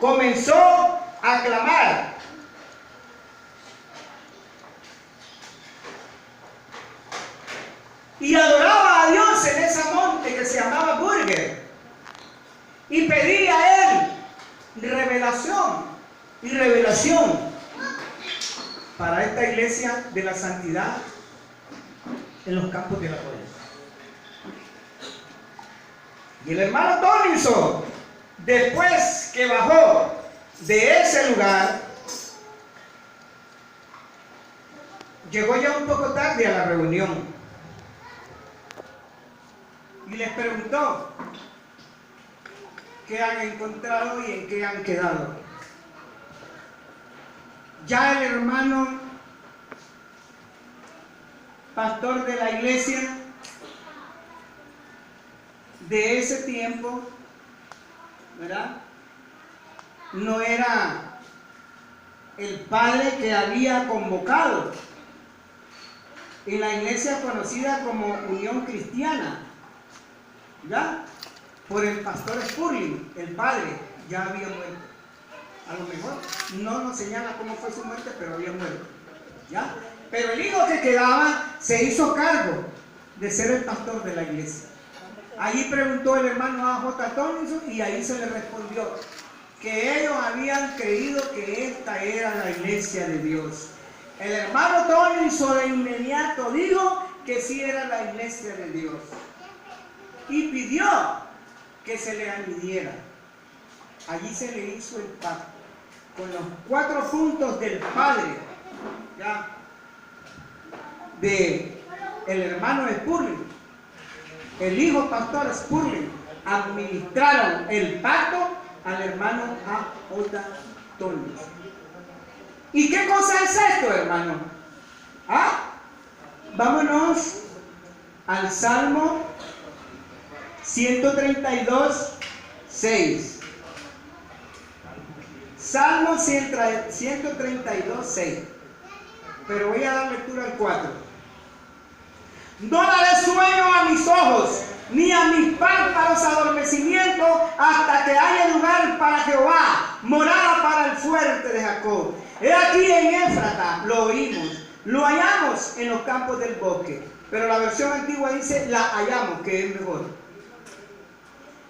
A: comenzó a clamar. Y adoraba a Dios en ese monte que se llamaba Burger. Y pedía a él revelación y revelación para esta iglesia de la santidad en los campos de la Arroyo. Y el hermano Tomlinson, después que bajó de ese lugar, llegó ya un poco tarde a la reunión y les preguntó qué han encontrado y en qué han quedado. Ya el hermano pastor de la iglesia de ese tiempo, ¿verdad?, no era el padre que había convocado en la iglesia conocida como Unión Cristiana, ¿ya?, por el pastor Spurling. El padre ya había muerto. A lo mejor no nos señala cómo fue su muerte, pero había muerto, ¿ya? Pero el hijo que quedaba se hizo cargo de ser el pastor de la iglesia. Allí preguntó el hermano A. J. Tomlinson y ahí se le respondió que ellos habían creído que esta era la iglesia de Dios. El hermano Tomlinson de inmediato dijo que sí era la iglesia de Dios y pidió que se le añadiera. Allí se le hizo el pacto con los 4 puntos del padre, ¿ya?, de el hermano Spurling. El hijo pastor Spurling administraron el pacto al hermano A.J. Tony. ¿Y qué cosa es esto, hermano? Vámonos al Salmo 132, 6. Salmo 132, 6. Pero voy a dar lectura al 4. No daré sueño a mis ojos, ni a mis párpados adormecimiento, hasta que haya lugar para Jehová, morada para el fuerte de Jacob. He aquí en Éfrata, lo oímos, lo hallamos en los campos del bosque. Pero la versión antigua dice, la hallamos, que es mejor.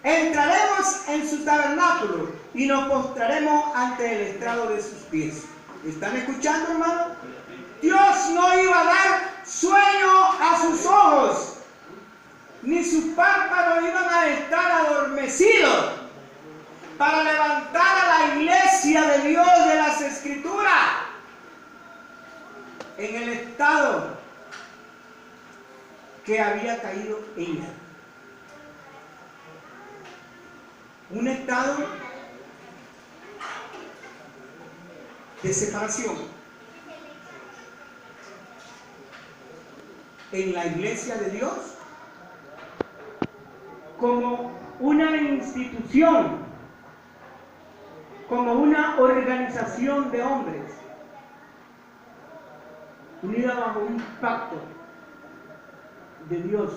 A: Entraremos en su tabernáculo y nos postraremos ante el estrado de sus pies. ¿Están escuchando, hermano? Dios no iba a dar sueño a sus ojos, ni sus párpados iban a estar adormecidos para levantar a la iglesia de Dios de las Escrituras en el estado que había caído ella. Un estado de separación. En la iglesia de Dios, como una institución, como una organización de hombres, unida bajo un pacto de Dios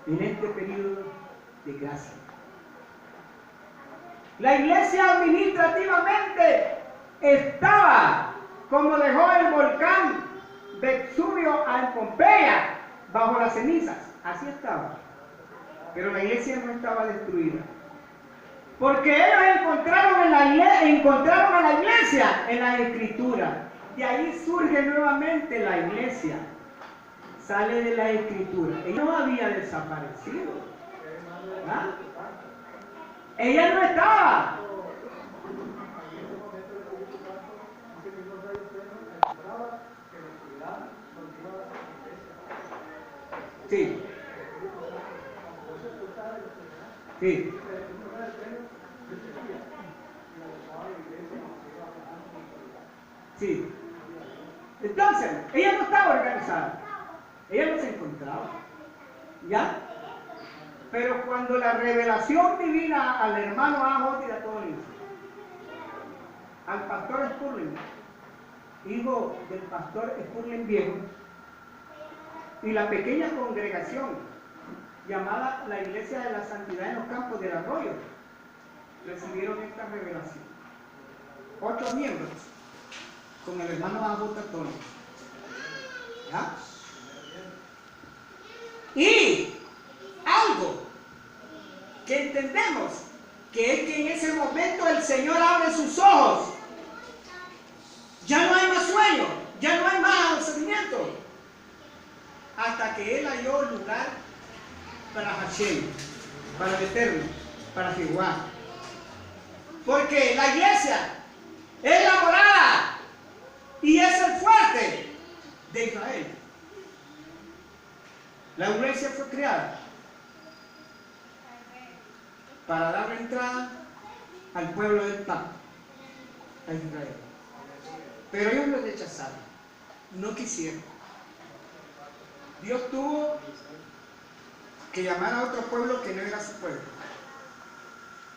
A: en este periodo de gracia. La iglesia administrativamente estaba, como dejó el volcán Vesubio en Pompeya, bajo las cenizas. Así estaba. Pero la iglesia no estaba destruida. Porque ellos encontraron a la iglesia en la Escritura. Y ahí surge nuevamente la iglesia. Sale de la Escritura. Ella no había desaparecido. Ella no estaba. Sí. Sí. Sí. Entonces, ella no estaba organizada. Ella no se encontraba. ¿Ya? Pero cuando la revelación divina al hermano A.J. Tony, al pastor Spurling, hijo del pastor Spurling viejo, y la pequeña congregación llamada la Iglesia de la Santidad en los Campos del Arroyo, recibieron esta revelación. 8 miembros con el hermano A.J. Tony. ¿Ya? Y algo que entendemos, que es que en ese momento el Señor abre sus ojos. Ya no hay más sueño, ya no hay más adormecimiento, hasta que Él halló lugar para Hashem, para el Eterno, para Jehová. Porque la iglesia es la morada y es el fuerte de Israel. La iglesia fue creada para dar entrada al pueblo del pacto, a Israel. Pero ellos lo rechazaron, no quisieron. Dios tuvo que llamar a otro pueblo que no era su pueblo.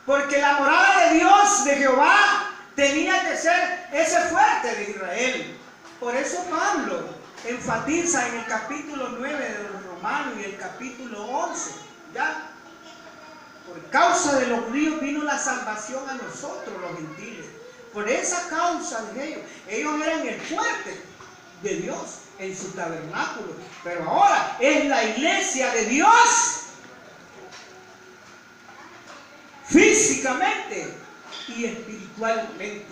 A: Porque la morada de Dios, de Jehová, tenía que ser ese fuerte de Israel. Por eso Pablo enfatiza en el capítulo 9 de los Romanos y el capítulo 11, ¿ya? Por causa de los judíos vino la salvación a nosotros los gentiles. Por esa causa de ellos eran el fuerte de Dios en su tabernáculo. Pero ahora es la iglesia de Dios físicamente y espiritualmente.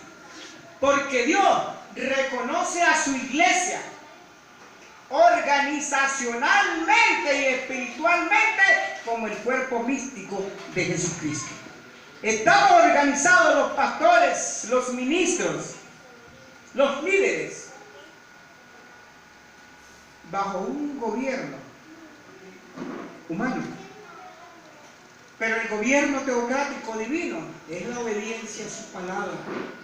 A: Porque Dios reconoce a su iglesia organizacionalmente y espiritualmente como el cuerpo místico de Jesucristo. Estamos organizados los pastores, los ministros, los líderes, bajo un gobierno humano. Pero el gobierno teocrático divino es la obediencia a su palabra,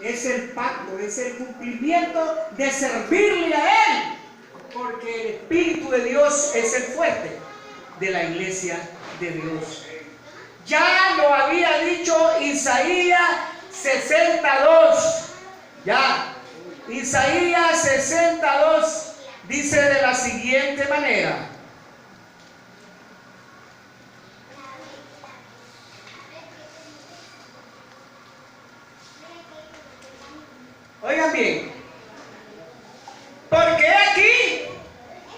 A: es el pacto, es el cumplimiento de servirle a Él, porque el Espíritu de Dios es el fuerte de la iglesia de Dios. Ya lo había dicho Isaías 62, ya, Isaías 62 dice de la siguiente manera: oigan bien, porque he aquí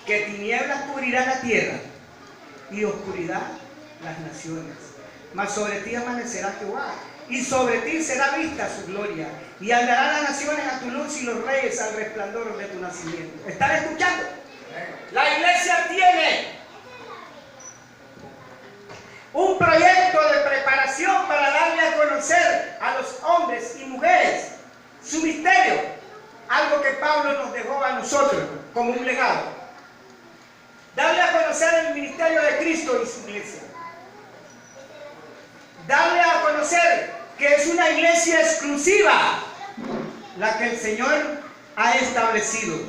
A: que tinieblas cubrirán la tierra y oscuridad las naciones, mas sobre ti amanecerá Jehová, y sobre ti será vista su gloria, y andarán las naciones a tu luz y los reyes al resplandor de tu nacimiento. ¿Están escuchando? La iglesia tiene un proyecto de preparación para darle a conocer a los hombres y mujeres su misterio, algo que Pablo nos dejó a nosotros como un legado. Darle a conocer el ministerio de Cristo y su iglesia. Darle a conocer que es una iglesia exclusiva la que el Señor ha establecido.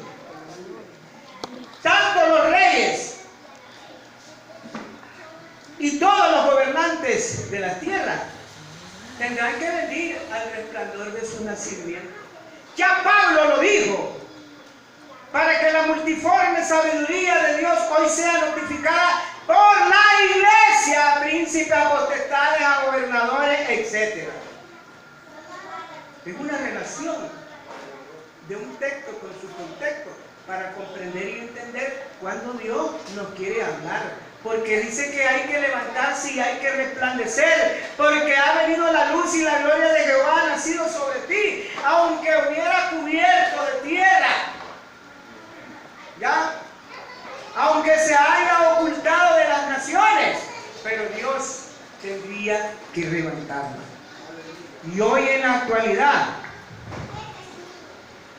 A: Tanto los reyes y todos los gobernantes de la tierra tendrán que venir al resplandor de su nacimiento. Ya Pablo lo dijo, para que la multiforme sabiduría de Dios hoy sea notificada por la iglesia, a príncipes, a potestades, a gobernadores, etc. Es una relación de un texto con su contexto para comprender y entender cuando Dios nos quiere hablar. Porque dice que hay que levantarse y hay que resplandecer, porque ha venido la luz y la gloria de Jehová ha nacido sobre ti, aunque hubiera cubierto de tierra, ¿ya? Aunque se haya ocultado de las naciones, pero Dios tendría que levantarlo. Y hoy en la actualidad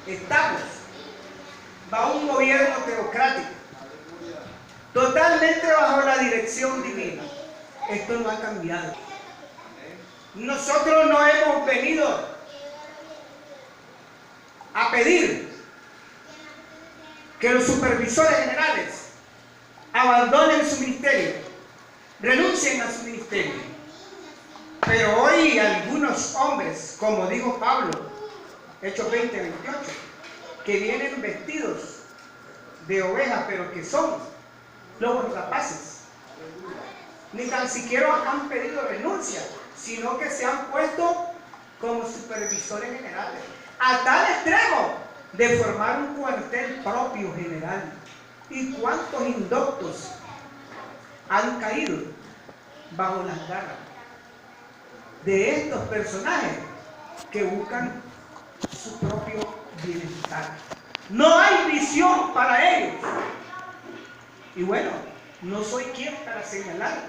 A: estamos bajo un gobierno teocrático, totalmente bajo la dirección divina. Esto no ha cambiado. Nosotros no hemos venido a pedir que los supervisores generales abandonen su ministerio, renuncien a su ministerio. Pero hoy algunos hombres, como dijo Pablo, Hechos 20:28, que vienen vestidos de ovejas, pero que son lobos rapaces, ni tan siquiera han pedido renuncia, sino que se han puesto como supervisores generales, a tal extremo de formar un cuartel propio general. ¿Y cuántos indoctos han caído bajo las garras de estos personajes que buscan su propio bienestar? No hay visión para ellos. Y bueno, no soy quien para señalar.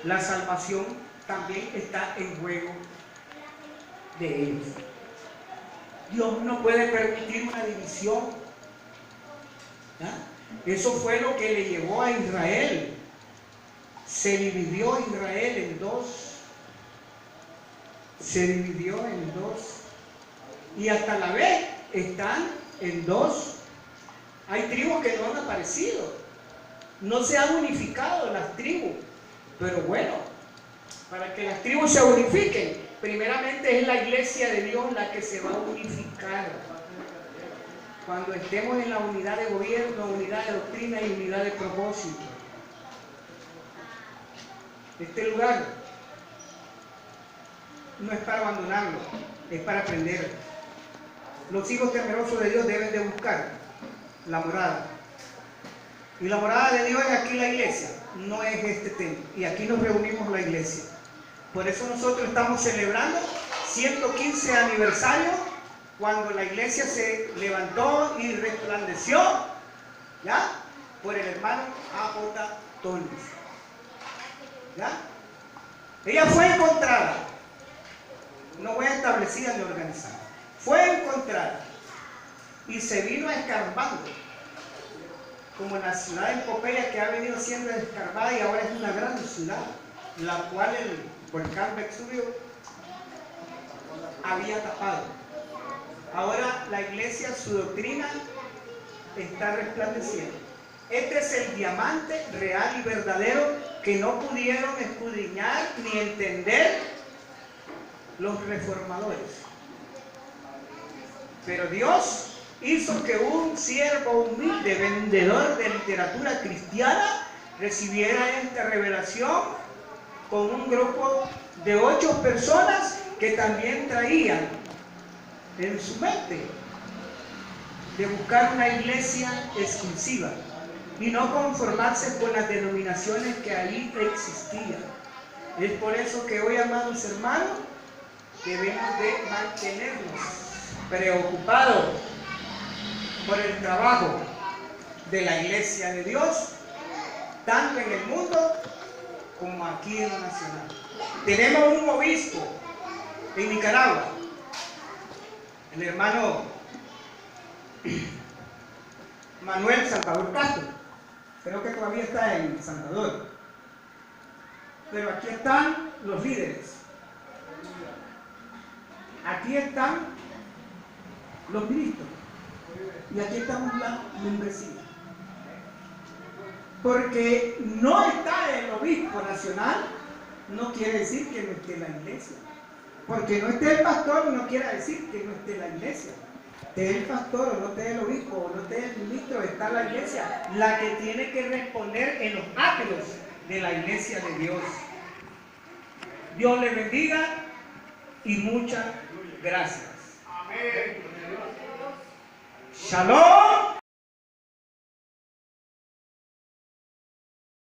A: La salvación también está en juego de ellos. Dios no puede permitir una división. ¿Ya? Eso fue lo que le llevó a Israel. Se dividió Israel en dos. Se dividió en dos. Y hasta la vez están en dos. Hay tribus que no han aparecido. No se han unificado las tribus. Pero bueno, para que las tribus se unifiquen, primeramente es la iglesia de Dios la que se va a unificar. Cuando estemos en la unidad de gobierno, unidad de doctrina y unidad de propósito. Este lugar no es para abandonarlo, es para aprender. Los hijos temerosos de Dios deben de buscar la morada. Y la morada de Dios es aquí la iglesia, no es este templo. Y aquí nos reunimos la iglesia. Por eso nosotros estamos celebrando 115 aniversario, cuando la iglesia se levantó y resplandeció, ¿ya? Por el hermano A.J. Tones. ¿Ya? Ella fue encontrada, no fue establecida ni organizada, fue encontrada y se vino escarbando, como la ciudad de Pompeya, que ha venido siendo escarbada y ahora es una gran ciudad. la cual el volcán Vesubio había tapado. Ahora la iglesia, su doctrina está resplandeciendo. Este es el diamante real y verdadero que no pudieron escudriñar ni entender los reformadores. Pero Dios hizo que un siervo humilde, vendedor de literatura cristiana, recibiera esta revelación con un grupo de 8 personas que también traían en su mente de buscar una iglesia exclusiva y no conformarse con las denominaciones que ahí existían. Es por eso que hoy, amados hermanos, debemos de mantenernos preocupados por el trabajo de la iglesia de Dios, tanto en el mundo como aquí en lo nacional. Tenemos un obispo en Nicaragua, el hermano Manuel Salvador Castro. Creo que todavía está en Salvador. Pero aquí están los líderes. Aquí están los ministros. Y aquí estamos la membresía. Porque no está el obispo nacional, no quiere decir que no esté la iglesia. Porque no esté el pastor no quiere decir que no esté la iglesia. Esté el pastor o no esté el obispo o no esté el ministro, está la iglesia, la que tiene que responder en los actos de la iglesia de Dios. Dios le bendiga y muchas gracias. Amén. Shalom.